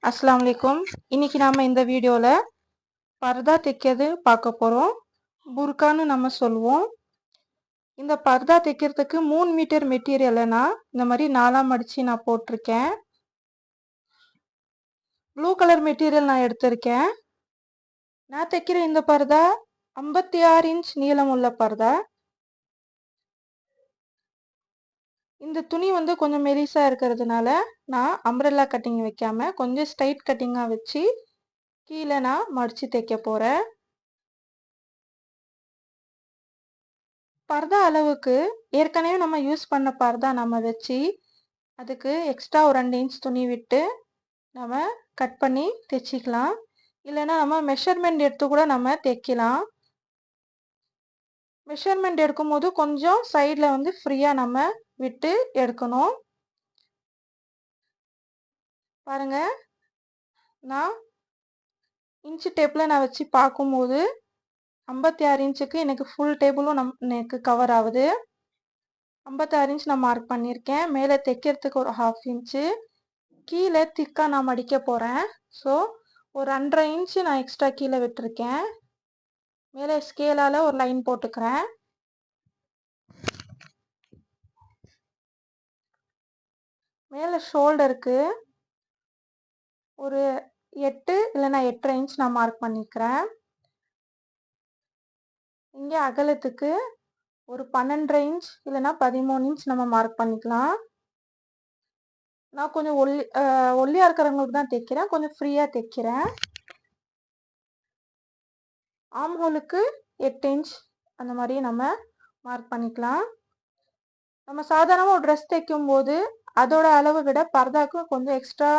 அஸ்ஸலாமு அலைக்கும். இன்னைக்கு நாம இந்த வீடியோல பர்தா தைக்கிறது பார்க்க போறோம். புர்கான்னு நம்ம சொல்லுவோம். இந்த பர்தா தைக்கிறதுக்கு 3 மீட்டர் மெட்டீரியலை நான் இந்த மாதிரி 4ஆ மடிச்சு நான் போட்டிருக்கேன். ப்ளூ கலர் மெட்டீரியல் நான் எடுத்திருக்கேன். நான் தைக்கிற இந்த பர்தா 56 இன்ச் நீளம் உள்ள பர்தா. இந்த துணி கொஞ்சம் மெலிசா இருக்கிறதுனால நான் அம்ப்ரெல்லா கட்டிங் வைக்காம கொஞ்சம் ஸ்ட்ரைட் கட்டிங்கா வச்சு கீழே நான் மடிச்சு தைக்க போறேன். பர்தா அளவுக்கு ஏற்கனவே நம்ம யூஸ் பண்ண பர்தா நம்ம வச்சு அதுக்கு எக்ஸ்ட்ரா ஒரு 2 இன்ச் துணி விட்டு நம்ம கட் பண்ணி தைச்சிக்கலாம். இல்லைன்னா நம்ம மெஷர்மெண்ட் எடுத்து கூட நம்ம தைக்கலாம். மெஷர்மெண்ட் எடுக்கும்போது கொஞ்சம் சைடில் ஃப்ரீயாக நம்ம விட்டு எடுக்கணும். பாருங்க, நான் இன்ச்சு டேப்பில் நான் வச்சு பார்க்கும்போது 56 இன்ச்சுக்கு எனக்கு ஃபுல் டேபிளும் எனக்கு கவர் ஆகுது. 56 இன்ச் நான் மார்க் பண்ணியிருக்கேன். மேலே தைக்கிறதுக்கு ஒரு 1/2 இன்ச்சு, கீழே திக்காக நான் மடிக்க போகிறேன். ஸோ ஒரு 2.5 இன்ச்சு நான் எக்ஸ்ட்ரா கீழே விட்டுருக்கேன். மேலே ஸ்கேலால் ஒரு லைன் போட்டுக்கிறேன். மேலே ஷோல்டருக்கு ஒரு 8 இல்லைன்னா 8.5 இன்ச் நான் மார்க் பண்ணிக்கிறேன். இங்கே அகலத்துக்கு ஒரு 12.5 இன்ச் இல்லைன்னா 13 இன்ச் நம்ம மார்க் பண்ணிக்கலாம். நான் கொஞ்சம் ஒல்லியாக இருக்கிறவங்களுக்கு தான் தைக்கிறேன், கொஞ்சம் ஃப்ரீயாக தைக்கிறேன். ஆம் ஹோலுக்கு 8 இன்ச் அந்த மாதிரி நம்ம மார்க் பண்ணிக்கலாம். நம்ம சாதாரணமாக ஒரு ட்ரெஸ் தைக்கும் போது அதோட அளவை விட பர்தாக்கு கொஞ்சம் எக்ஸ்ட்ரா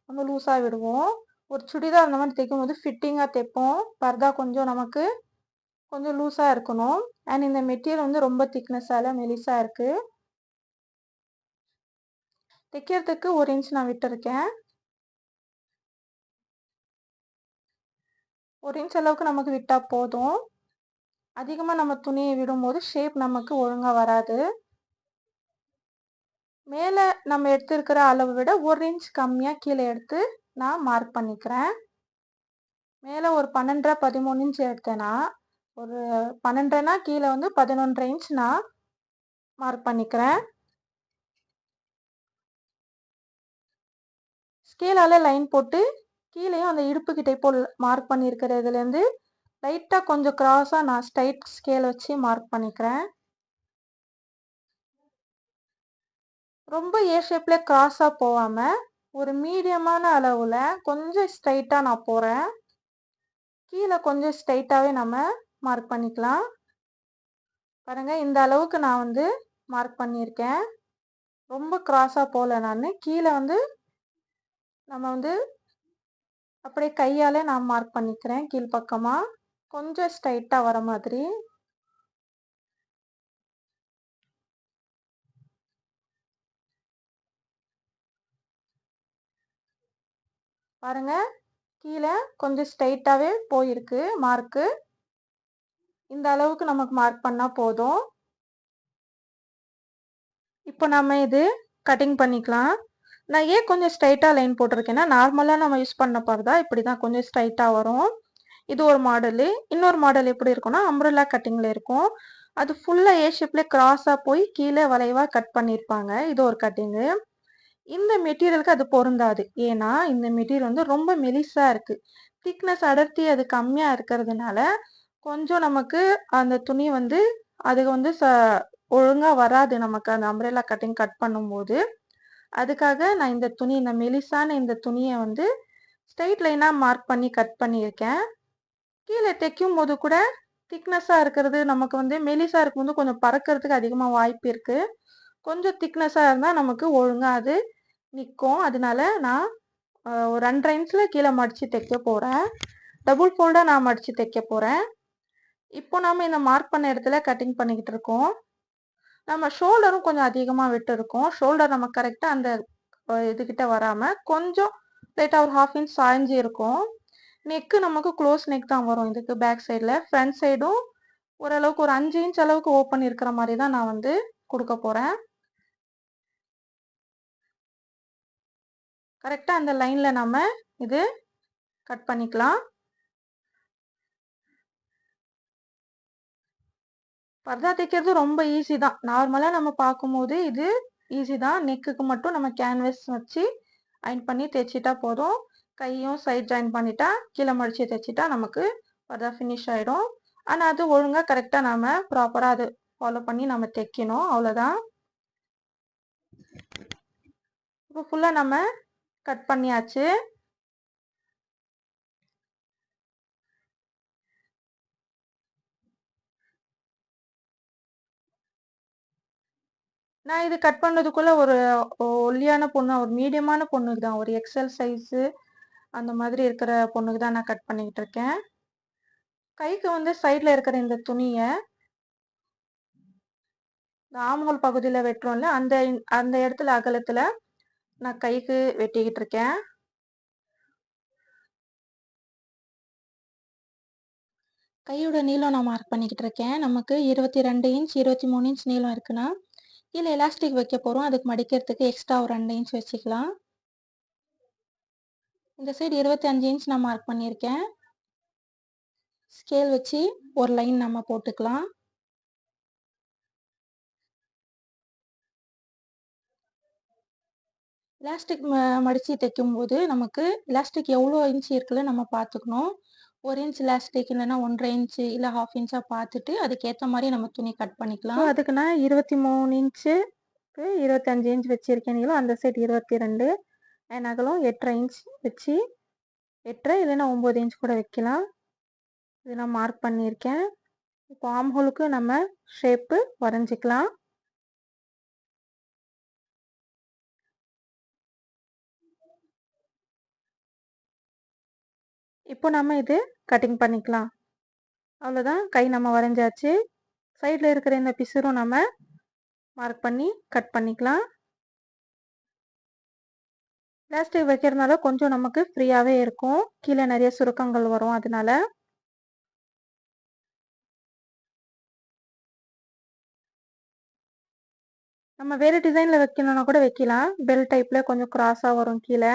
நம்ம லூஸாக விடுவோம். ஒரு சுடிதார் அந்த மாதிரி தைக்கும் போது ஃபிட்டிங்காக தைப்போம். பர்தா கொஞ்சம் நமக்கு கொஞ்சம் லூஸாக இருக்கணும். அண்ட் இந்த மெட்டீரியல் ரொம்ப திக்னஸால மெலிசாக இருக்குது. தைக்கிறதுக்கு 1 இன்ச் நான் விட்டுருக்கேன். 1 இன்ச் அளவுக்கு நமக்கு விட்டால் போதும். அதிகமாக நம்ம துணியை விடும்போது ஷேப் நமக்கு ஒழுங்காக வராது. மேலே நம்ம எடுத்துருக்கிற அளவை விட 1 இன்ச் கம்மியாக கீழே எடுத்து நான் மார்க் பண்ணிக்கிறேன். மேலே ஒரு 12 13 இன்ச் எடுத்தேன்னா ஒரு 12னா கீழே 11.5 இன்ச் நான் மார்க் பண்ணிக்கிறேன். ஸ்கேலால் லைன் போட்டு கீழேயும் அந்த இடுப்பு கிட்டே போல் மார்க் பண்ணியிருக்கிறதுலேருந்து லைட்டாக கொஞ்சம் கிராஸாக நான் ஸ்ட்ரைட் ஸ்கேல் வச்சு மார்க் பண்ணிக்கிறேன். ரொம்ப ஏ ஷேப்பில் கிராஸாக போகாமல் ஒரு மீடியமான அளவில் கொஞ்சம் ஸ்ட்ரைட்டாக நான் போகிறேன். கீழே கொஞ்சம் ஸ்ட்ரைட்டாகவே நம்ம மார்க் பண்ணிக்கலாம். பாருங்கள், இந்த அளவுக்கு நான் மார்க் பண்ணியிருக்கேன். ரொம்ப கிராஸாக போகல. நான் கீழே நம்ம அப்படியே கையால் நான் மார்க் பண்ணிக்கிறேன். கீழ்ப்பக்கமாக கொஞ்சம் ஸ்ட்ரைட்டாக வர மாதிரி. பாருங்க, கீழே கொஞ்சம் ஸ்ட்ரைட்டாகவே போயிருக்கு மார்க்கு. இந்த அளவுக்கு நமக்கு மார்க் பண்ணால் போதும். இப்போ நம்ம இது கட்டிங் பண்ணிக்கலாம். நான் ஏன் கொஞ்சம் ஸ்ட்ரைட்டாக லைன் போட்டிருக்கேன்னா, நார்மலாக நம்ம யூஸ் பண்ண பர்தா இப்படி தான் கொஞ்சம் ஸ்ட்ரைட்டாக வரும். இது ஒரு மாடலு. இன்னொரு மாடல் எப்படி இருக்கும்னா அம்ப்ரெல்லா கட்டிங்கில் இருக்கும். அது ஃபுல்லாக ஏ ஷேப்பில் கிராஸாக போய் கீழே வளைவாக கட் பண்ணியிருப்பாங்க. இது ஒரு கட்டிங்கு. இந்த மெட்டீரியலுக்கு அது பொருந்தாது. ஏன்னா இந்த மெட்டீரியல் ரொம்ப மெலிசாக இருக்குது. திக்னஸ் அடர்த்தி அது கம்மியாக இருக்கிறதுனால கொஞ்சம் நமக்கு அந்த துணி அது ஒழுங்காக வராது நமக்கு அந்த அம்ப்ரெல்லா கட்டிங் கட் பண்ணும்போது. அதுக்காக நான் இந்த மெலிசான இந்த துணியை ஸ்ட்ரைட் லைனாக மார்க் பண்ணி கட் பண்ணியிருக்கேன். கீழே தைக்கும் போது கூட திக்னஸாக இருக்கிறது நமக்கு மெலிசாக இருக்கும்போது கொஞ்சம் பறக்கிறதுக்கு அதிகமாக வாய்ப்பு இருக்குது. கொஞ்சம் திக்னஸாக இருந்தால் நமக்கு ஒழுங்காக அது நிற்கும். அதனால நான் ஒரு 2.5 இன்ச்சில் கீழே மடித்து தைக்க போகிறேன். டபுள் ஃபோல்டாக நான் மடித்து தைக்க போகிறேன். இப்போ நாம் இந்த மார்க் பண்ண இடத்துல கட்டிங் பண்ணிக்கிட்டு இருக்கோம். நம்ம ஷோல்டரும் கொஞ்சம் அதிகமாக விட்டுருக்கோம். ஷோல்டர் நம்ம கரெக்டாக அந்த இதுக்கிட்ட வராமல் கொஞ்சம் லைட்டாக ஒரு 1/2 இன்ச் சாய்ஞ்சி இருக்கும். நெக்கு நமக்கு க்ளோஸ் நெக் தான் வரும். இதுக்கு பேக் சைடில் ஃப்ரண்ட் சைடும் ஓரளவுக்கு ஒரு 5 இன்ச் அளவுக்கு ஓப்பன் இருக்கிற மாதிரி தான் நான் கொடுக்க போகிறேன். கரெக்டாக அந்த லைனில் நம்ம இது கட் பண்ணிக்கலாம். பர்தா தைக்கிறது ரொம்ப ஈஸி தான். நார்மலாக நம்ம பார்க்கும்போது இது ஈஸி தான். நெக்குக்கு மட்டும் நம்ம கேன்வஸ் வச்சு அயன் பண்ணி தைச்சிட்டா போதும். கையும் சைட் ஜாயின் பண்ணிட்டா கீழே மடித்து தைச்சிட்டா நமக்கு பர்தா ஃபினிஷ் ஆகிடும். ஆனால் அது ஒழுங்காக கரெக்டாக நம்ம ப்ராப்பராக அது ஃபாலோ பண்ணி நம்ம தைக்கணும், அவ்வளோதான். இப்போ ஃபுல்லாக நம்ம கட் பண்ணியாச்சு. நான் இது கட் பண்ணதுக்குள்ள ஒரு ஒல்லியான பொண்ணு, ஒரு மீடியமான பொண்ணுக்கு தான், ஒரு எக்ஸல் சைஸு அந்த மாதிரி இருக்கிற பொண்ணுக்கு தான் நான் கட் பண்ணிக்கிட்டு இருக்கேன். கைக்கு வந்து சைடில் இருக்கிற இந்த துணியை இந்த ஆம்ஹோல் பகுதியில் வெட்டுறோம்ல, அந்த அந்த இடத்துல அகலத்தில் நான் கைக்கு வெட்டிக்கிட்டு இருக்கேன். கையோட நீளம் நான் மார்க் பண்ணிக்கிட்டு இருக்கேன். நமக்கு 22 இன்ச் 23 இன்ச் நீளம் இருக்குன்னா கீழே எலாஸ்டிக் வைக்க போகிறோம். அதுக்கு மடிக்கிறதுக்கு எக்ஸ்ட்ரா ஒரு 2 இன்ச் வச்சுக்கலாம். இந்த சைடு 25 இன்ச் நான் மார்க் பண்ணியிருக்கேன். ஸ்கேல் வச்சு ஒரு லைன் நம்ம போட்டுக்கலாம். எலாஸ்டிக் மடித்து தைக்கும்போது நமக்கு எலாஸ்டிக் எவ்வளோ இன்ச் இருக்குல்ல நம்ம பார்த்துக்கணும். 1 இன்ச் எலாஸ்டிக் இல்லைன்னா 1.5 இன்ச்சு இல்லை 1/2 இன்ச்சாக பார்த்துட்டு அதுக்கேற்ற மாதிரி நம்ம துணி கட் பண்ணிக்கலாம். அதுக்கு நான் 23 இன்ச்சு 25 இன்ச் வச்சுருக்கேன் நீங்களும். அந்த சைடு 22 அகலம் 8.5 இன்ச் வச்சு 8.5 இல்லைன்னா 9 இன்ச் கூட வைக்கலாம். இது நான் மார்க் பண்ணியிருக்கேன். இப்போ ஆம்ஹோலுக்கு நம்ம ஷேப்பு வரைஞ்சிக்கலாம். இப்போ நம்ம இது கட்டிங் பண்ணிக்கலாம். அவ்வளோதான், கை நம்ம வரைஞ்சாச்சு. சைடில் இருக்கிற இந்த பிசுரும் நம்ம மார்க் பண்ணி கட் பண்ணிக்கலாம். எலாஸ்டிக் வைக்கிறதுனால கொஞ்சம் நமக்கு ஃப்ரீயாகவே இருக்கும். கீழே நிறைய சுருக்கங்கள் வரும். அதனால நம்ம வேறு டிசைனில் வைக்கணும்னா கூட வைக்கலாம். பெல் டைப்பில் கொஞ்சம் கிராஸாக வரும் கீழே.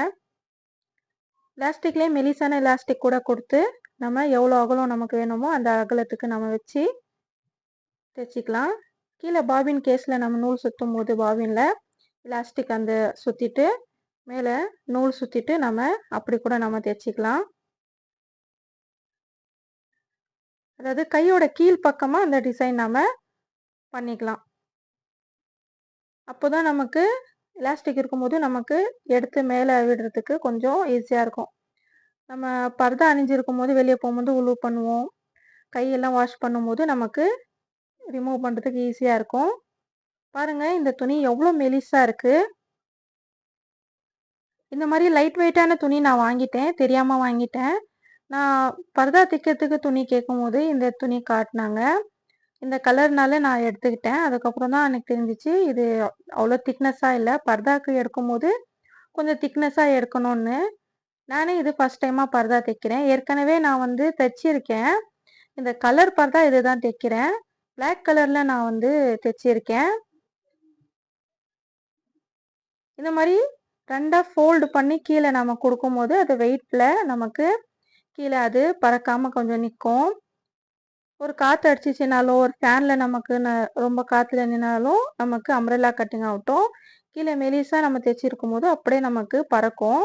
எலாஸ்டிக்லேயே மெலிசான எலாஸ்டிக் கூட கொடுத்து நம்ம எவ்வளோ அகலம் நமக்கு வேணுமோ அந்த அகலத்துக்கு நம்ம வச்சு தைச்சிக்கலாம். கீழே பாபின் கேஸில் நம்ம நூல் சுற்றும் போது பாபினில் எலாஸ்டிக் அந்த சுற்றிட்டு மேலே நூல் சுற்றிட்டு நம்ம அப்படி கூட நம்ம தைச்சிக்கலாம். அதாவது கையோட கீழ் பக்கமாக அந்த டிசைன் நம்ம பண்ணிக்கலாம். அப்போ தான் நமக்கு எலாஸ்டிக் இருக்கும்போது நமக்கு எடுத்து மேலே விடுறதுக்கு கொஞ்சம் ஈஸியாக இருக்கும். நம்ம பர்தா அணிஞ்சிருக்கும் போது வெளியே போகும்போது உழுவு பண்ணுவோம். கையெல்லாம் வாஷ் பண்ணும்போது நமக்கு ரிமூவ் பண்ணுறதுக்கு ஈஸியாக இருக்கும். பாருங்கள், இந்த துணி எவ்வளோ மெலிசாக இருக்குது. இந்த மாதிரி லைட் வெயிட்டான துணி நான் வாங்கிட்டேன், தெரியாமல் வாங்கிட்டேன். நான் பர்தா தைக்கிறதுக்கு துணி கேட்கும்போது இந்த துணி காட்டினாங்க. இந்த கலர்னால நான் எடுத்துக்கிட்டேன். அதுக்கப்புறம் தான் எனக்கு தெரிஞ்சிச்சு இது அவ்வளோ திக்னஸாக இல்லை, பர்தாக்கு எடுக்கும்போது கொஞ்சம் திக்னஸாக எடுக்கணும்னு. நானே இது ஃபஸ்ட் டைமாக பர்தா தைக்கிறேன். ஏற்கனவே நான் வந்து தைச்சிருக்கேன். இந்த கலர் பர்தா இது தான் தைக்கிறேன். பிளாக் கலரில் நான் வந்து தைச்சிருக்கேன். இந்த மாதிரி ரெண்டாக ஃபோல்டு பண்ணி கீழே நம்ம கொடுக்கும்போது அது வெயிட்டில் நமக்கு கீழே அது பறக்காமல் கொஞ்சம் நிற்கும். ஒரு காற்று அடிச்சிச்சினாலோ ஒரு ஃபேனில் நமக்கு ரொம்ப காற்றுல நின்னாலும் நமக்கு அம்ப்ரெல்லா கட்டிங் ஆகட்டும். கீழே மெலிசாக நம்ம தைச்சிருக்கும் போது அப்படியே நமக்கு பறக்கும்.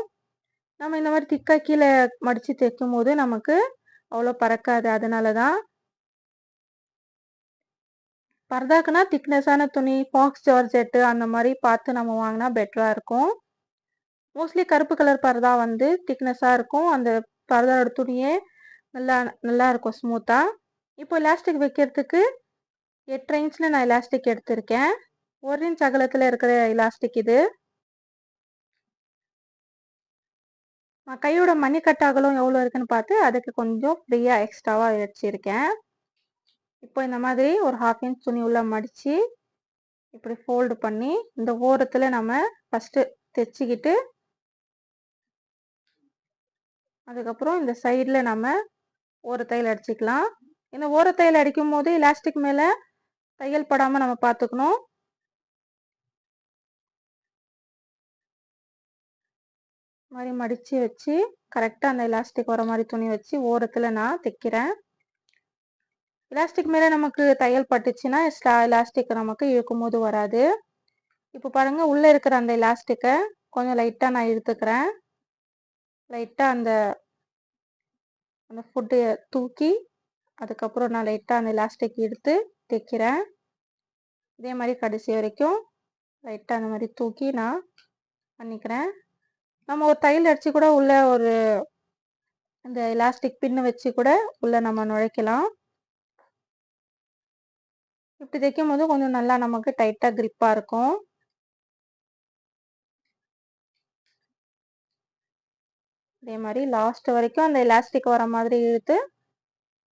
நம்ம இந்த மாதிரி திக்காக கீழே மடித்து தைக்கும் போது நமக்கு அவ்வளோ பறக்காது. அதனால தான் பர்தாக்குனா திக்னஸான துணி, ஃபாக்ஸ் ஜார்ஜெட்டு அந்த மாதிரி பார்த்து நம்ம வாங்கினா பெட்டராக இருக்கும். மோஸ்ட்லி கருப்பு கலர் பர்தா வந்து திக்னஸாக இருக்கும். அந்த பர்தாவோட துணியே நல்லா இருக்கும் ஸ்மூத்தாக. இப்போ எலாஸ்டிக் வைக்கிறதுக்கு 8.5 இன்ச்சில் நான் எலாஸ்டிக் எடுத்திருக்கேன். 1 இன்ச் அகலத்தில் இருக்கிற எலாஸ்டிக் இது. நான் கையோட மணிக்கட்டு அகலம் எவ்வளோ இருக்குன்னு பார்த்து அதுக்கு கொஞ்சம் ஃப்ரீயாக எக்ஸ்ட்ராவாக வச்சுருக்கேன். இப்போ இந்த மாதிரி ஒரு 1/2 இன்ச் துணி உள்ள மடித்து இப்படி ஃபோல்டு பண்ணி இந்த ஓரத்தில் நம்ம ஃபஸ்ட்டு தைச்சிக்கிட்டு அதுக்கப்புறம் இந்த சைடில் நம்ம ஓரத்தையில் அடிச்சுக்கலாம். இந்த ஓரத்தையில் அடிக்கும் போது எலாஸ்டிக் மேலே தையல் படாமல் நம்ம பார்த்துக்கணும். மாதிரி மடித்து வச்சு கரெக்டாக அந்த எலாஸ்டிக் வர மாதிரி துணி வச்சு ஓரத்தில் நான் தைக்கிறேன். எலாஸ்டிக் மேலே நமக்கு தையல் பட்டுச்சுன்னா எலாஸ்டிக் நமக்கு இழுக்கும் போது வராது. இப்போ பாருங்க, உள்ளே இருக்கிற அந்த எலாஸ்டிக்கை கொஞ்சம் லைட்டாக நான் இழுத்துக்கிறேன். லைட்டாக அந்த அந்த ஃபுட்டு தூக்கி அதுக்கப்புறம் நான் லைட்டாக அந்த எலாஸ்டிக் எடுத்து தைக்கிறேன். இதே மாதிரி கடைசி வரைக்கும் லைட்டாக அந்த மாதிரி தூக்கி நான் பண்ணிக்கிறேன். நம்ம ஒரு தையல் அடித்து கூட உள்ள ஒரு இந்த எலாஸ்டிக் பின்னு வச்சு கூட உள்ள நம்ம நுழைக்கலாம். இப்படி தைக்கும் போது கொஞ்சம் நல்லா நமக்கு டைட்டாக கிரிப்பாக இருக்கும். இதே மாதிரி லாஸ்ட் வரைக்கும் அந்த எலாஸ்டிக் வர மாதிரி இழுத்து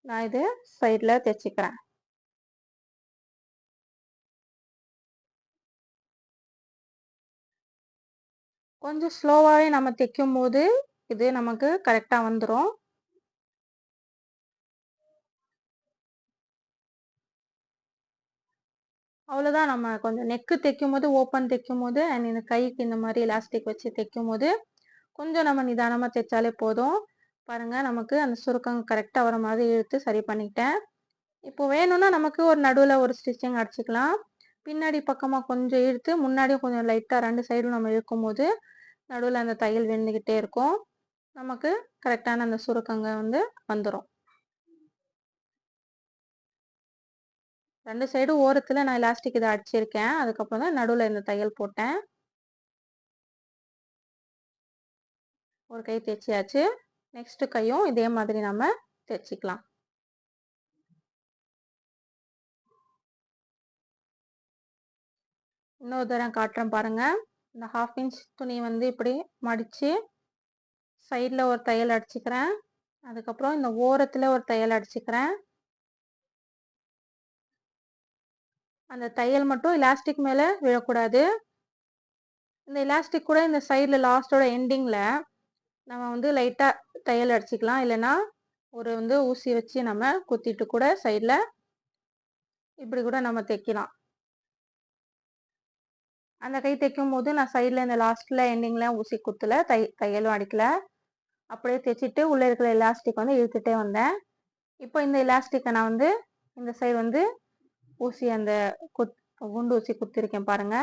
நான் இது சைடில் தைச்சிக்கிறேன். கொஞ்சம் ஸ்லோவாகவே நம்ம தைக்கும் போது இது நமக்கு கரெக்டாக வந்துடும். அவ்வளோதான். நம்ம கொஞ்சம் நெக்கு தைக்கும் போது ஓப்பன் தைக்கும் போது அண்ட் இந்த கைக்கு இந்த மாதிரி எலாஸ்டிக் வச்சு தைக்கும் போது கொஞ்சம் நம்ம நிதானமாக தைச்சாலே போதும். பாருங்கள், நமக்கு அந்த சுருக்கம் கரெக்டாக வர மாதிரி இழுத்து சரி பண்ணிட்டேன். இப்போ வேணும்னா நமக்கு ஒரு நடுவில் ஒரு ஸ்டிச்சிங் அடிச்சுக்கலாம். பின்னாடி பக்கமாக கொஞ்சம் இழுத்து முன்னாடியும் கொஞ்சம் லைட்டாக 2 சைடும் நம்ம இழுக்கும் போது நடுவில் அந்த தையல் வெந்துக்கிட்டே இருக்கும். நமக்கு கரெக்டான அந்த சுருக்கங்க வந்துடும். 2 சைடும் ஓரத்தில் நான் எலாஸ்டிக் இதை அடிச்சிருக்கேன். அதுக்கப்புறம் தான் நடுவில் இந்த தையல் போட்டேன். ஒரு கை தைச்சியாச்சு. நெக்ஸ்ட் கையும் இதே மாதிரி நம்ம தைச்சிக்கலாம். இன்னொரு தரம் காட்டுறேன் பாருங்க. இந்த 1/2 இன்ச் துணி இப்படி மடிச்சு சைடில் ஒரு தையல் அடிச்சுக்கிறேன். அதுக்கப்புறம் இந்த ஓரத்தில் ஒரு தையல் அடிச்சுக்கிறேன். அந்த தையல் மட்டும் எலாஸ்டிக் மேலே விழக்கூடாது. இந்த எலாஸ்டிக் கூட இந்த சைடில் லாஸ்டோட எண்டிங்கில் நம்ம லைட்டாக தையல் அடிச்சுக்கலாம். இல்லைன்னா ஒரு ஊசி வச்சு நம்ம குத்திட்டு கூட சைடில் இப்படி கூட நம்ம தைக்கலாம். அந்த கை தைக்கும் போது நான் சைடில் இந்த லாஸ்ட்டில் எண்டிங்கில் ஊசி குத்தல, தையலும் அடிக்கல. அப்படியே தைச்சிட்டு உள்ளே இருக்கிற எலாஸ்டிக் இழுத்துட்டே வந்தேன். இப்போ இந்த எலாஸ்டிக்கை நான் இந்த சைடு ஊசி அந்த குண்டு ஊசி குத்திருக்கேன் பாருங்க.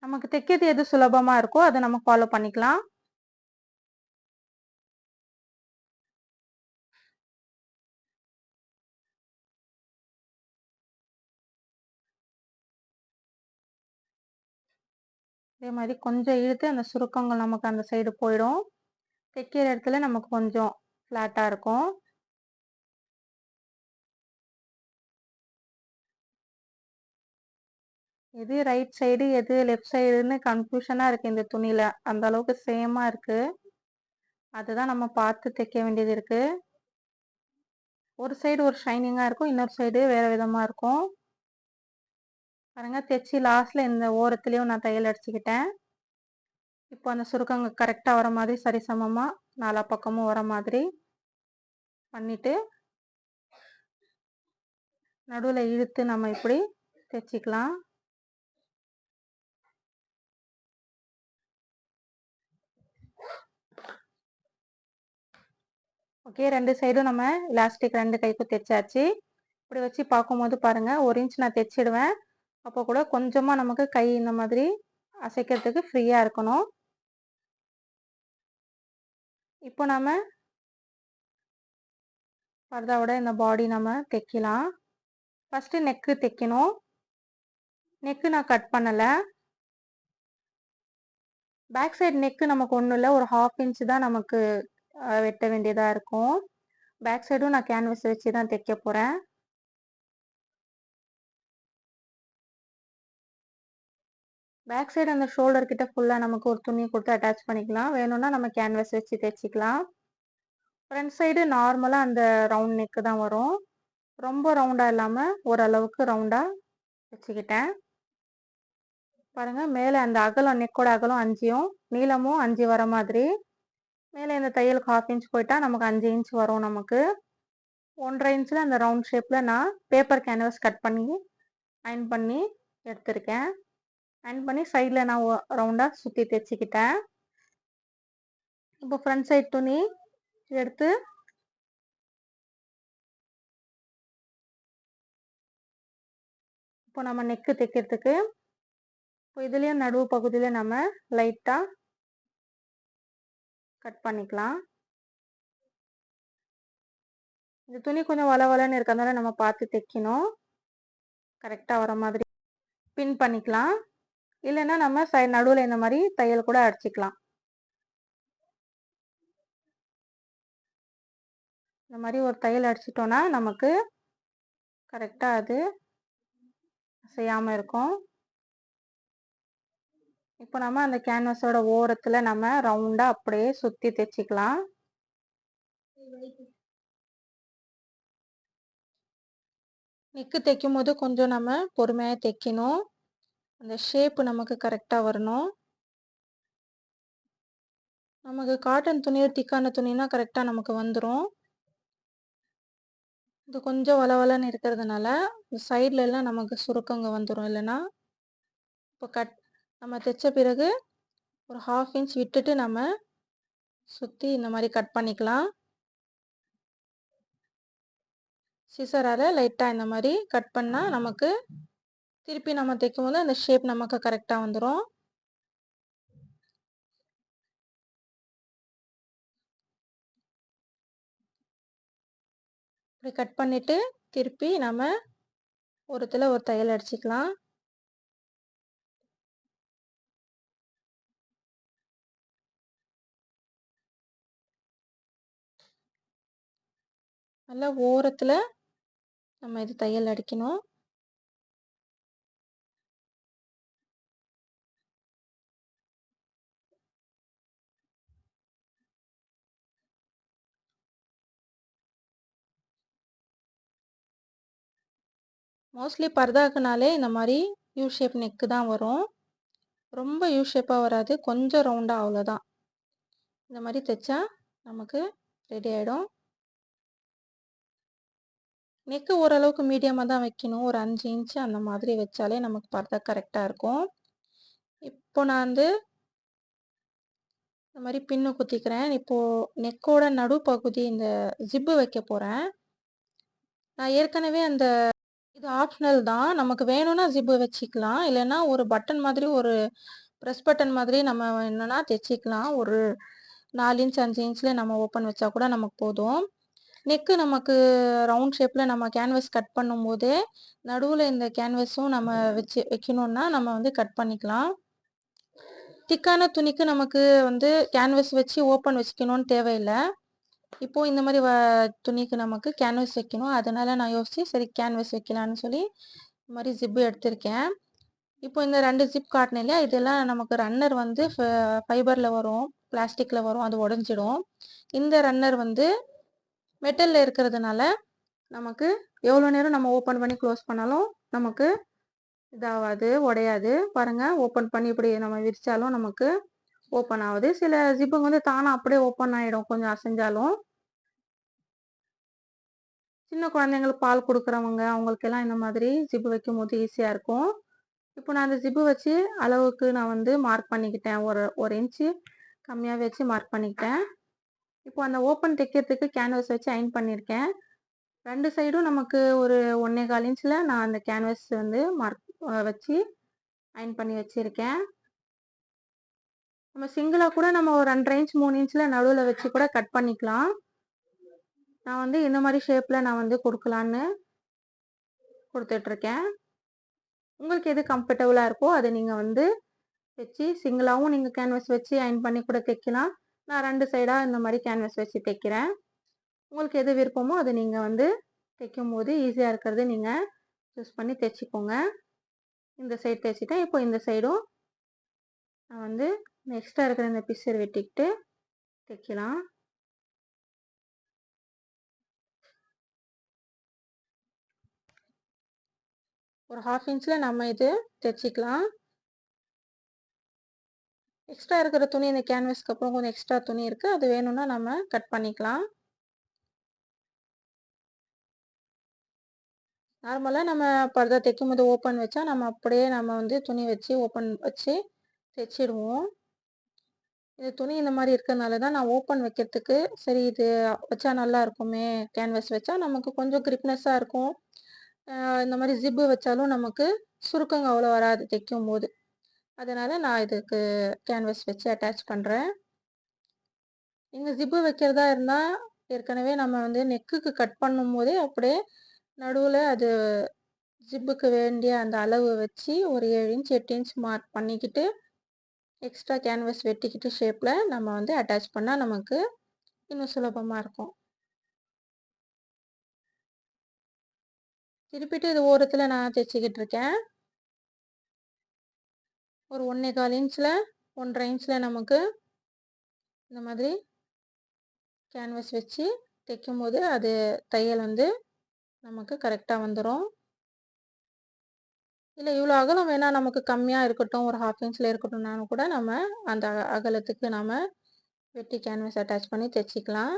நமக்கு தைக்கிறது எது சுலபமாக இருக்கோ அதை நம்ம ஃபாலோ பண்ணிக்கலாம். இதே மாதிரி கொஞ்சம் இழுத்து அந்த சுருக்கங்கள் நமக்கு அந்த சைடு போயிடும். தைக்கிற இடத்துல நமக்கு கொஞ்சம் ஃப்ளாட்டாக இருக்கும். எது ரைட் சைடு எது லெஃப்ட் சைடுன்னு கன்ஃபியூஷனாக இருக்குது இந்த துணியில். அந்த அளவுக்கு சேமாக இருக்குது. அதுதான் நம்ம பார்த்து தைக்க வேண்டியது இருக்குது. ஒரு சைடு ஒரு ஷைனிங்காக இருக்கும், இன்னொரு சைடு வேறு விதமாக இருக்கும். பாருங்க, தைச்சி லாஸ்ட்டில் இந்த ஓரத்துலேயும் நான் தையல் அடிச்சுக்கிட்டேன். இப்போ அந்த சுருக்கங்க கரெக்டாக வர மாதிரி சரிசமமாக நாலா பக்கமும் வர மாதிரி பண்ணிவிட்டு நடுவில் இழுத்து நம்ம இப்படி தைச்சிக்கலாம். ஓகே, 2 சைடும் நம்ம எலாஸ்டிக் 2 கைக்கும் தைச்சாச்சு. இப்படி வச்சு பார்க்கும்போது பாருங்கள், 1 இன்ச் நான் தைச்சிடுவேன். அப்போ கூட கொஞ்சமாக நமக்கு கை இந்த மாதிரி அசைக்கிறதுக்கு ஃப்ரீயாக இருக்கணும். இப்போ நம்ம பர்தாவோட இந்த பாடி நம்ம தைக்கலாம். ஃபஸ்ட்டு நெக்கு தைக்கணும். நெக்கு நான் கட் பண்ணலை. பேக் சைடு நெக்கு நமக்கு ஒன்றும் இல்லை, ஒரு 1/2 இன்ச் தான் நமக்கு வெட்ட வேண்டியதாக இருக்கும். பேக் சைடும் நான் கேன்வஸ் வச்சு தான் தைக்க போகிறேன். பேக் சைடு அந்த ஷோல்டர் கிட்ட ஃபுல்லாக நமக்கு ஒரு துணி கொடுத்து அட்டாச் பண்ணிக்கலாம். வேணும்னா நம்ம கேன்வஸ் வச்சு தைச்சிக்கலாம். ஃப்ரண்ட் சைடு நார்மலாக அந்த ரவுண்ட் நெக்கு தான் வரும். ரொம்ப ரவுண்டாக இல்லாமல் ஓரளவுக்கு ரவுண்டாக வச்சுக்கிட்டேன். பாருங்கள், மேலே அந்த அகலம் நெக்கோட அகலம் 5யும் நீளமும் 5 வர மாதிரி மேலே இந்த தையலுக்கு 1/2 இன்ச் போயிட்டா நமக்கு 5 இன்ச் வரும். நமக்கு 1.5 இன்ச்சில் அந்த ரவுண்ட் ஷேப்பில் நான் பேப்பர் கேன்வஸ் கட் பண்ணி அயன் பண்ணி எடுத்திருக்கேன். அயர்ன் பண்ணி சைடில் நான் ரவுண்டாக சுற்றி தைச்சிக்கிட்டேன். இப்போ ஃப்ரண்ட் சைட் துணி எடுத்து இப்போ நம்ம நெக்கு தைக்கிறதுக்கு இப்போ இதுலேயும் நடுவு பகுதியில் நம்ம லைட்டாக கட் பண்ணிக்கலாம். இந்த துணி கொஞ்சம் வளவலன்னு இருக்கிறதுனால நம்ம பார்த்து தைக்கணும். கரெக்டாக வர மாதிரி பின் பண்ணிக்கலாம். இல்லைன்னா நம்ம நடுவில் இந்த மாதிரி தையல் கூட அடிச்சுக்கலாம். இந்த மாதிரி ஒரு தையல் அடிச்சிட்டோன்னா நமக்கு கரெக்டாக அது செய்யாமல் இருக்கும். இப்போ நம்ம அந்த கேன்வாஸோட ஓரத்தில் நம்ம ரவுண்டாக அப்படியே சுற்றி தைச்சிக்கலாம். நெக்கு தைக்கும் போது கொஞ்சம் நம்ம பொறுமையாக தைக்கணும். அந்த ஷேப்பு நமக்கு கரெக்டாக வரணும். நமக்கு காட்டன் துணி திக்கான துணினா கரெக்டாக நமக்கு வந்துடும். இது கொஞ்சம் வளவலன்னு இருக்கிறதுனால சைட்ல எல்லாம் நமக்கு சுருக்கங்க வந்துடும். இல்லைன்னா இப்போ நம்ம தைச்ச பிறகு ஒரு 1/2 இன்ச் விட்டுட்டு நம்ம சுற்றி இந்த மாதிரி கட் பண்ணிக்கலாம். சிசரால் லைட்டாக இந்த மாதிரி கட் பண்ணால் நமக்கு திருப்பி நம்ம தைக்கும் போது அந்த ஷேப் நமக்கு கரெக்டாக வந்துடும். இப்படி கட் பண்ணிவிட்டு திருப்பி நம்ம ஒரு தையல் அடிச்சுக்கலாம். நல்லா ஓரத்தில் நம்ம இது தையல் அடிக்கணும். மோஸ்ட்லி பர்தாக்குனாலே இந்த மாதிரி யூ ஷேப் நெக்கு தான் வரும். ரொம்ப யூ ஷேப்பாக வராது, கொஞ்சம் ரவுண்டாக, அவ்வளோதான். இந்த மாதிரி தைச்சா நமக்கு ரெடி ஆகிடும். நெக்கு ஓரளவுக்கு மீடியமாக தான் வைக்கணும். ஒரு 5 இன்ச்சு அந்த மாதிரி வச்சாலே நமக்கு பர்தா கரெக்டாக இருக்கும். இப்போ நான் இந்த மாதிரி பின்னு குத்திக்கிறேன். இப்போது நெக்கோட நடுப்பகுதி இந்த ஜிப்பு வைக்க போகிறேன். நான் ஏற்கனவே அந்த இது ஆப்ஷனல் தான். நமக்கு வேணும்னா ஜிப்பு வச்சுக்கலாம். இல்லைன்னா ஒரு பட்டன் மாதிரி ஒரு ப்ரெஸ் பட்டன் மாதிரி நம்ம என்னன்னா தைச்சிக்கலாம். ஒரு 4 இன்ச் 5 இன்ச்சில் நம்ம ஓப்பன் வச்சா கூட நமக்கு போதும். நெக்கு நமக்கு ரவுண்ட் ஷேப்பில் நம்ம கேன்வஸ் கட் பண்ணும்போதே நடுவில் இந்த கேன்வஸும் நம்ம வைக்கணுன்னா நம்ம வந்து கட் பண்ணிக்கலாம். திக்கான துணிக்கு நமக்கு வந்து கேன்வஸ் வச்சு ஓப்பன் வச்சுக்கணும்னு தேவையில்லை. இப்போது இந்த மாதிரி துணிக்கு நமக்கு கேன்வஸ் வைக்கணும். அதனால் நான் யோசித்து சரி கேன்வஸ் வைக்கலான்னு சொல்லி இந்த மாதிரி ஜிப்பு எடுத்திருக்கேன். இப்போ இந்த 2 ஜிப் காட்டினேன் இல்லையா, இதெல்லாம் நமக்கு ரன்னர் வந்து ஃபைபரில் வரும், பிளாஸ்டிக்கில் வரும், அது உடஞ்சிடும். இந்த ரன்னர் வந்து மெட்டலில் இருக்கிறதுனால நமக்கு எவ்வளோ நேரம் நம்ம ஓப்பன் பண்ணி க்ளோஸ் பண்ணாலும் நமக்கு இதாகாது, உடையாது. பாருங்கள், ஓப்பன் பண்ணி இப்படி நம்ம விரித்தாலும் நமக்கு ஓப்பன் ஆகுது. சில ஜிப்புங்க வந்து தானாக அப்படியே ஓப்பன் ஆகிடும் கொஞ்சம் அசைஞ்சாலும். சின்ன குழந்தைங்களுக்கு பால் கொடுக்குறவங்க அவங்களுக்கெல்லாம் இந்த மாதிரி ஜிப்பு வைக்கும் போது ஈஸியாக இருக்கும். இப்போ நான் அந்த ஜிப்பு வச்சு அளவுக்கு நான் வந்து மார்க் பண்ணிக்கிட்டேன். ஒரு இன்ச்சு கம்மியாக வச்சு மார்க் பண்ணிக்கிட்டேன். இப்போ அந்த ஓப்பன் தைக்கிறதுக்கு கேன்வஸ் வச்சு அயர்ன் பண்ணியிருக்கேன். 2 சைடும் நமக்கு ஒரு 1.25 இன்ச்சில் நான் அந்த கேன்வஸ் வந்து மார்க் வச்சு அயர்ன் பண்ணி வச்சுருக்கேன். நம்ம சிங்கிளாக கூட நம்ம ஒரு 2.5 இன்ச் 3 இன்ச்சில் நடுவில் வச்சு கூட கட் பண்ணிக்கலாம். நான் வந்து இந்த மாதிரி ஷேப்பில் நான் வந்து கொடுக்கலான்னு கொடுத்துட்ருக்கேன். உங்களுக்கு எது கம்ஃபர்டபுளாக இருக்கோ அதை நீங்கள் வந்து வச்சு சிங்கிளாகவும் நீங்கள் கேன்வஸ் வச்சு அயர்ன் பண்ணி கூட தைக்கலாம். நான் 2 சைடாக இந்த மாதிரி கேன்வஸ் வச்சு தைக்கிறேன். உங்களுக்கு எது விருப்பமோ அதை நீங்கள் வந்து தைக்கும் போது ஈஸியாக இருக்கிறது நீங்கள் சூஸ் பண்ணி தைச்சிக்கோங்க. இந்த சைடு தைச்சிட்டேன். இப்போ இந்த சைடும் நான் வந்து எக்ஸ்ட்ரா இருக்கிற இந்த பிசர் வெட்டிக்கிட்டு தைக்கலாம். ஒரு 1/2 இன்ச்சில் நம்ம இது தைச்சிக்கலாம். எக்ஸ்ட்ரா இருக்கிற துணி இந்த கேன்வஸ்க்கு அப்புறம் கொஞ்சம் எக்ஸ்ட்ரா துணி இருக்குது, அது வேணும்னா நம்ம கட் பண்ணிக்கலாம். நார்மலா நம்ம பர்தா தைக்கும்போது ஓப்பன் வச்சா, நம்ம அப்படியே நம்ம வந்து துணி வச்சு ஓப்பன் வச்சு தைச்சிடுவோம். இது துணி இந்த மாரி இருக்கறனால தான் நான் ஓப்பன் வைக்கிறதுக்கு, சரி இது வச்சா நல்லா இருக்குமே, கேன்வாஸ் வச்சா நமக்கு கொஞ்சம் கிரிப்னஸ்ஸா இருக்கும். இந்த மாரி ஜிப்பு வச்சாலும் நமக்கு சுருக்கங்க அவ்வளோ வராது தைக்கும்போது. அதனால நான் இதுக்கு கேன்வாஸ் வச்சு அட்டாச் பண்றேன். நீங்க ஜிப்பு வைக்கிறதா இருந்தா, ஏற்கனவே நம்ம வந்து நெக்குக்கு கட் பண்ணும்போதே அப்படியே நடுவுல அது ஜிப்புக்கு வேண்டிய அந்த அளவு வச்சு ஒரு 7 இன்ச், 8 இன்ச் மார்க் பண்ணிக்கிட்டு, எக்ஸ்ட்ரா கேன்வாஸ் வெட்டிக்கிட்டு ஷேப்ல நம்ம வந்து அட்டாச் பண்ணா நமக்கு இன்னும் சுலபமா இருக்கும். திருப்பிட்டு இது ஓரத்துல நான் தைச்சுக்கிட்டு இருக்கேன். ஒரு 1 1/4 இன்ச்ல 1 1/2 இன்ச்ல நமக்கு இந்த மாதிரி கேன்வாஸ் வச்சு தைக்கும்போது, அது தையல் வந்து நமக்கு கரெக்ட்டா வந்துரும். இல்ல இவ்வளோ அகலம் வேணா நமக்கு கம்மியா இருக்கட்டும், ஒரு 1/2 இன்ச்ல இருக்கட்டும்னாலும் கூட நம்ம அந்த அகலத்துக்கு நாம வெட்டி கேன்வாஸ் அட்டாச் பண்ணி தைச்சுக்கலாம்.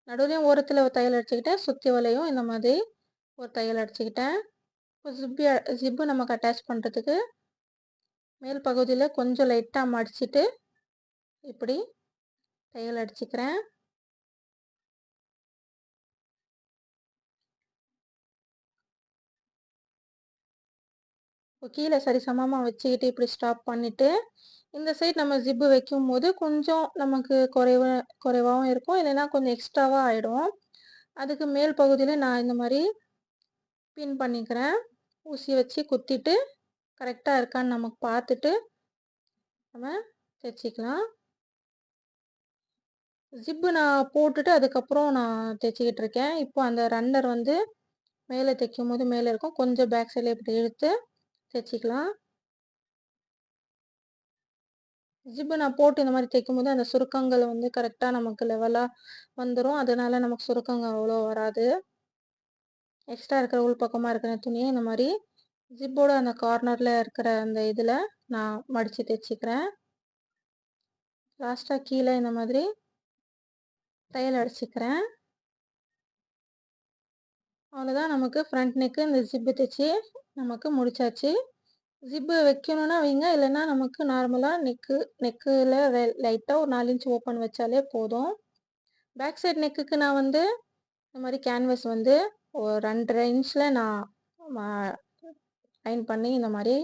நடுவுலயும் ஓரத்துல ஒரு தையல் அடிச்சுக்கிட்டேன். சுத்தி வலையும் இந்த மாதிரி ஒரு தையல் அடிச்சுக்கிட்டேன். இப்போ ஜிப்பு நமக்கு அட்டாச் பண்றதுக்கு மேல் பகுதியில கொஞ்சம் லைட்டா மடிச்சிட்டு, இப்படி தையல் அடிச்சுக்கிறேன். இப்போ கீழ சரிசமமா வச்சுக்கிட்டு இப்படி ஸ்டாப் பண்ணிட்டு, இந்த சைட் நம்ம ஜிப்பு வைக்கும்போது கொஞ்சம் நமக்கு குறைவாவும் இருக்கும். இல்லைன்னா கொஞ்சம் எக்ஸ்ட்ராவா ஆயிடும். அதுக்கு மேல் பகுதியில நான் இந்த மாரி பின் பண்ணிக்கிறேன். ஊசி வச்சு குத்திட்டு, கரெக்ட்டா இருக்கான்னு நமக்கு பார்த்துட்டு, நம்ம தைச்சுக்கலாம். ஜிப்பு நான் போட்டுட்டு அதுக்கப்புறம் நான் தைச்சுக்கிட்டு இருக்கேன். இப்போ அந்த ரன்னர் வந்து மேலே தைக்கும்போது மேலே இருக்கும். கொஞ்சம் பேக் சைட்ல இப்படி இழுத்து தைச்சுக்கலாம். ஜிப்பு நான் போட்டு இந்த மாரி தைக்கும்போது அந்த சுருக்கங்கள் வந்து கரெக்ட்டா நமக்கு லெவலா வந்துரும். அதனால நமக்கு சுருக்கங்கள் அவ்வளோ வராது. எக்ஸ்ட்ரா இருக்கிற உள் பக்கமா இருக்கிற துணிய இந்த மாரி ஜிப்போட அந்த கார்னர்ல இருக்கிற அந்த இதில நான் மடிச்சு தைச்சுக்கிறேன். லாஸ்ட்டா கீழ இந்த மாதிரி தையல் அடிச்சுக்கிறேன். அவ்வளோதான் நமக்கு ஃப்ரண்ட் நெக்கு இந்த ஜிப்பு தைச்சு நமக்கு முடிச்சாச்சு. ஜிப்பு வைக்கணும்னா வைங்க. இல்லைன்னா நமக்கு நார்மலா நெக்குல லைட்டா ஒரு 4 இன்ச் ஓப்பன் வச்சாலே போதும். பேக் சைட் நெக்குக்கு நான் வந்து இந்த மாரி கேன்வாஸ் வந்து ஒரு 2 1/2 இன்ச்ல நான் ம அயர்ன் பண்ணி இந்த மாரி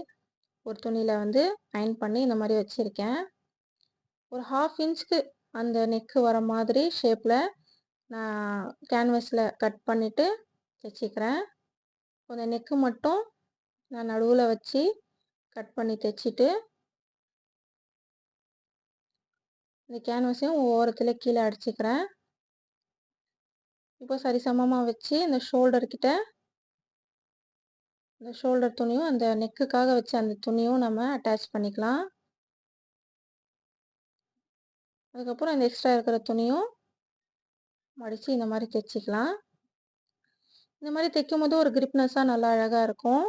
ஒரு துணியில வந்து அயர்ன் பண்ணி இந்த மாரி வச்சிருக்கேன். ஒரு 1/2 இன்ச்க்கு அந்த நெக்கு வர மாதிரி ஷேப்ல நான் கேன்வாஸ்ல கட் பண்ணிட்டு தைச்சிக்கிறேன். அந்த நெக்கு மட்டும் நான் நடுவுல வச்சு கட் பண்ணி தைச்சிட்டு, இந்த கேன்வாஸையும் ஓரத்துல கீழ அடிச்சுக்கிறேன். இப்போ சரிசமமா வச்சு இந்த ஷோல்டர் கிட்ட இந்த ஷோல்டர் துணியும் அந்த நெக்குக்காக வச்ச அந்த துணியும் நம்ம அட்டாச் பண்ணிக்கலாம். அதுக்கப்புறம் இந்த எக்ஸ்ட்ரா இருக்கிற துணியும் மடிச்சு இந்த மாரி தைச்சுக்கலாம். இந்த மாரி தைக்கும்போது ஒரு கிரிப்னஸா நல்லா அழகா இருக்கும்.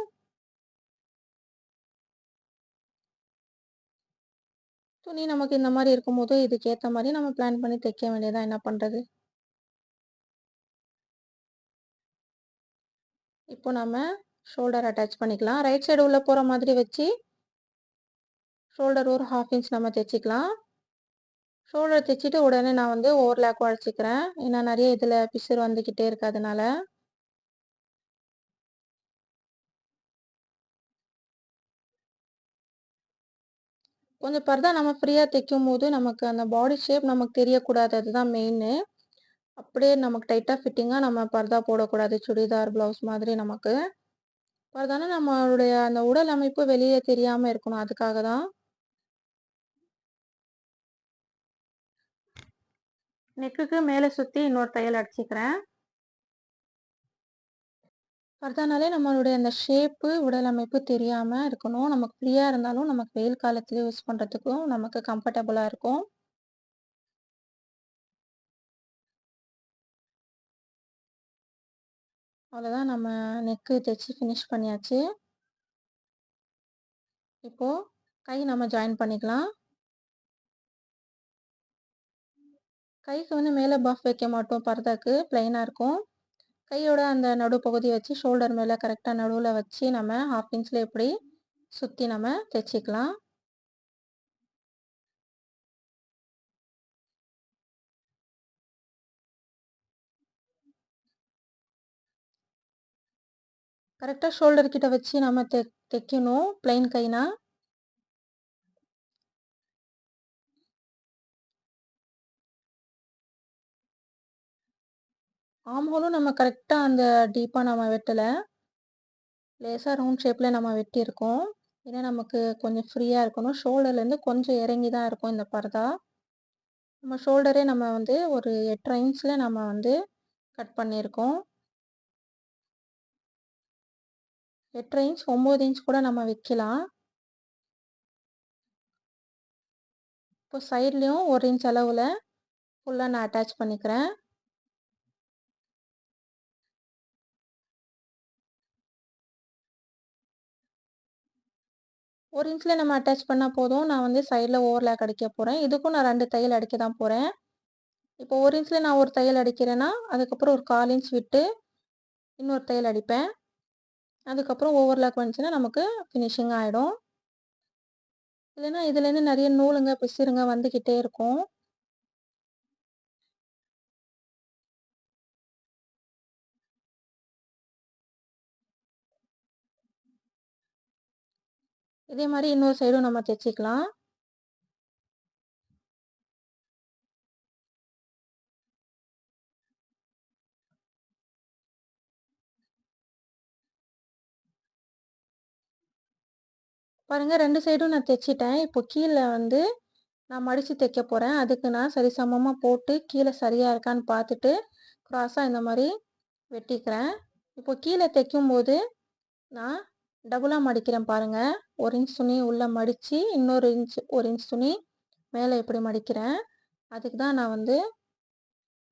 துணி நமக்கு இந்த மாரி இருக்கும்போது, இதுக்கு ஏத்த மாரி நம்ம பிளான் பண்ணி தைக்க வேண்டியது தான் என்ன பண்றது. இப்போ நம்ம ஷோல்டர் அட்டாச் பண்ணிக்கலாம். ரைட் சைடு உள்ள போற மாதிரி வச்சு, ஷோல்டர் ஒரு 1/2 இன்ச் நம்ம தைச்சுக்கலாம். ஷோல்டர் தைச்சுட்டு உடனே நான் வந்து ஓவர்லாக் அடிச்சுக்கிறேன். ஏன்னா நெறைய இதில பிசுறு வந்துகிட்டே இருக்கு அதனால. கொஞ்சம் பர்தா நம்ம ஃப்ரீயா தைக்கும்போது, நமக்கு அந்த பாடி ஷேப் நமக்கு தெரியக்கூடாது. அதுதான் மெயினு. அப்படியே நமக்கு டைட்டா ஃபிட்டிங்கா நம்ம பர்தா போடக்கூடாது. சுடிதார், ப்ளவுஸ் மாதிரி நமக்கு. பர்தானா நம்மளுடைய அந்த உடல் அமைப்பு வெளியே தெரியாம இருக்கணும். அதுக்காக தான். நெக்குக்கு மேல சுத்தி இன்னொரு தையல் அடிச்சுக்கிறேன். பர்தானாலே நம்மளுடைய அந்த ஷேப்பு, உடல் அமைப்பு தெரியாம இருக்கணும். நமக்கு ஃப்ரீயா இருந்தாலும் நமக்கு வெயில் காலத்துல யூஸ் பண்றதுக்கும் நமக்கு கம்ஃபர்டபுளா இருக்கும். அவ்வளோதான் நம்ம நெக்கு தைச்சு ஃபினிஷ் பண்ணியாச்சு. இப்போ கை நம்ம ஜாயின் பண்ணிக்கலாம். கைக்கு வந்து மேல பஃப் வைக்க மாட்டோம் பர்தாக்கு. பிளைனா இருக்கும். கையோட அந்த நடுப்பகுதி வச்சு ஷோல்டர் மேலே கரெக்டாக நடுவில் வச்சு நம்ம 1/2 இன்ச்சில் இப்படி சுற்றி நம்ம தைச்சிக்கலாம். கரெக்டாக ஷோல்டர் கிட்ட வச்சு நம்ம தைக்கணும் பிளைன் கைனா. ஆம் ஹோலும் நம்ம கரெக்டாக அந்த டீப்பாக நம்ம வெட்டலை, லேசாக ரவுண்ட் ஷேப்பில் நம்ம வெட்டியிருக்கோம். ஏன்னா நமக்கு கொஞ்சம் ஃப்ரீயாக இருக்கணும். ஷோல்டர்லேருந்து கொஞ்சம் இறங்கி தான் இருக்கும் இந்த பர்தா. நம்ம ஷோல்டரே நம்ம வந்து ஒரு 8.5 இன்ச்சில் நம்ம வந்து கட் பண்ணியிருக்கோம். 8.5 இன்ச் 9 இன்ச் கூட நம்ம வைக்கலாம். இப்போ சைட்லேயும் 1 இன்ச் அளவில் ஃபுல்லாக நான் அட்டாச் பண்ணிக்கிறேன். ஒரு இன்ச்சில் நம்ம அட்டாச் பண்ணால் போதும். நான் வந்து சைடில் ஓவர்லாக் அடிக்க போகிறேன். இதுக்கும் நான் 2 தையல் அடிக்க தான் போகிறேன். இப்போ 1 இன்ச்சில் நான் ஒரு தையல் அடிக்கிறேன்னா அதுக்கப்புறம் ஒரு 1/4 இன்ச் விட்டு இன்னொரு தையல் அடிப்பேன். அதுக்கப்புறம் ஓவர்லாக் வந்துச்சுன்னா நமக்கு ஃபினிஷிங் ஆகிடும். இல்லைன்னா இதுலேருந்து நிறைய நூலுங்க பிசிறுங்க வந்துக்கிட்டே இருக்கும். இதே மாதிரி இன்னொரு சைடும் நம்ம தைச்சிக்கலாம். பாருங்கள் 2 சைடும் நான் தைச்சிட்டேன். இப்போ கீழே வந்து நான் மடித்து தைக்க போகிறேன். அதுக்கு நான் சரிசமமாக போட்டு கீழே சரியாக இருக்கான்னு பார்த்துட்டு க்ராஸாக இந்த மாதிரி வெட்டிக்கிறேன். இப்போ கீழே தைக்கும்போது நான் டபுளாக மடிக்கிறேன் பாருங்கள். 1 இன்ச் துணி உள்ளே மடித்து இன்னொரு 1 இன்ச் துணி மேலே இப்படி மடிக்கிறேன். அதுக்கு தான் நான் வந்து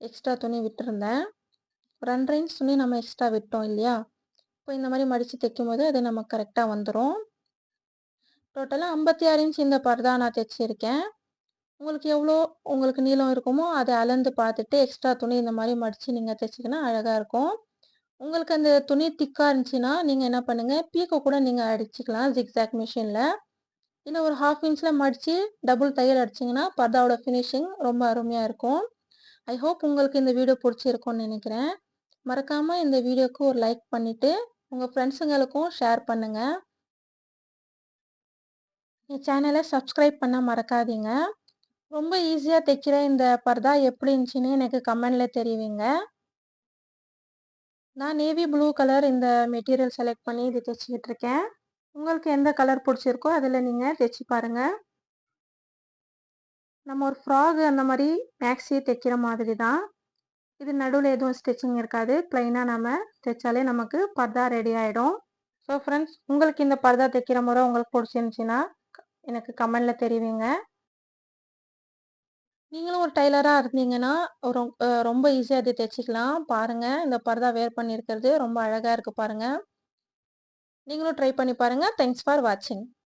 எக்ஸ்ட்ரா துணி விட்டுருந்தேன். 2.5 இன்ச் துணி நம்ம எக்ஸ்ட்ரா விட்டோம் இல்லையா? இப்போ இந்த மாதிரி மடித்து தைக்கும்போது அது நமக்கு கரெக்டாக வந்துடும். டோட்டலாக 56 இன்ச் இந்த பர்தா நான் தைச்சிருக்கேன். உங்களுக்கு எவ்வளோ உங்களுக்கு நீளம் இருக்குமோ அதை அளந்து பார்த்துட்டு எக்ஸ்ட்ரா துணி இந்த மாதிரி மடித்து நீங்கள் தைச்சிங்கன்னா அழகாக இருக்கும். உங்களுக்கு அந்த துணி திக்காக இருந்துச்சுன்னா நீங்கள் என்ன பண்ணுங்கள், பீக்கோ கூட நீங்கள் அடிச்சுக்கலாம் ஜிக்ஸாக் மிஷினில். இல்லை ஒரு 1/2 இன்ச்சில் மடித்து டபுள் தையல் அடிச்சிங்கன்னா பர்தாவோட ஃபினிஷிங் ரொம்ப அருமையாக இருக்கும். ஐ ஹோப் உங்களுக்கு இந்த வீடியோ பிடிச்சிருக்கும்னு நினைக்கிறேன். மறக்காமல் இந்த வீடியோவுக்கு ஒரு லைக் பண்ணிவிட்டு உங்கள் ஃப்ரெண்ட்ஸுங்களுக்கும் ஷேர் பண்ணுங்கள். என் சேனலை சப்ஸ்கிரைப் பண்ண மறக்காதீங்க. ரொம்ப ஈஸியாக தைக்கிற இந்த பர்தா எப்படி இருந்துச்சுன்னு எனக்கு கமெண்டில் தெரிவிங்க. நான் நேவி ப்ளூ கலர் இந்த மெட்டீரியல் செலக்ட் பண்ணி இது தைச்சிக்கிட்டு இருக்கேன். உங்களுக்கு எந்த கலர் பிடிச்சிருக்கோ அதில் நீங்கள் தைச்சி பாருங்கள். நம்ம ஒரு ஃப்ராக் அந்த மாதிரி மேக்ஸி தைக்கிற மாதிரி தான். இது நடுவில் எதுவும் ஸ்டிச்சிங் இருக்காது. ப்ளைனாக நம்ம தைச்சாலே நமக்கு பர்தா ரெடி ஆகிடும். ஸோ ஃப்ரெண்ட்ஸ், உங்களுக்கு இந்த பர்தா தைக்கிற முறை உங்களுக்கு பிடிச்சிருந்துச்சின்னா எனக்கு கமெண்டில் தெரிவிங்க. நீங்களும் ஒரு டைலராக இருந்தீங்கன்னா ரொம்ப ஈஸியாக இது தைச்சிக்கலாம். பாருங்கள், இந்த பர்தா வேர் பண்ணியிருக்கிறது ரொம்ப அழகாக இருக்குது பாருங்கள். நீங்களும் ட்ரை பண்ணி பாருங்கள். தேங்க்ஸ் ஃபார் வாட்சிங்.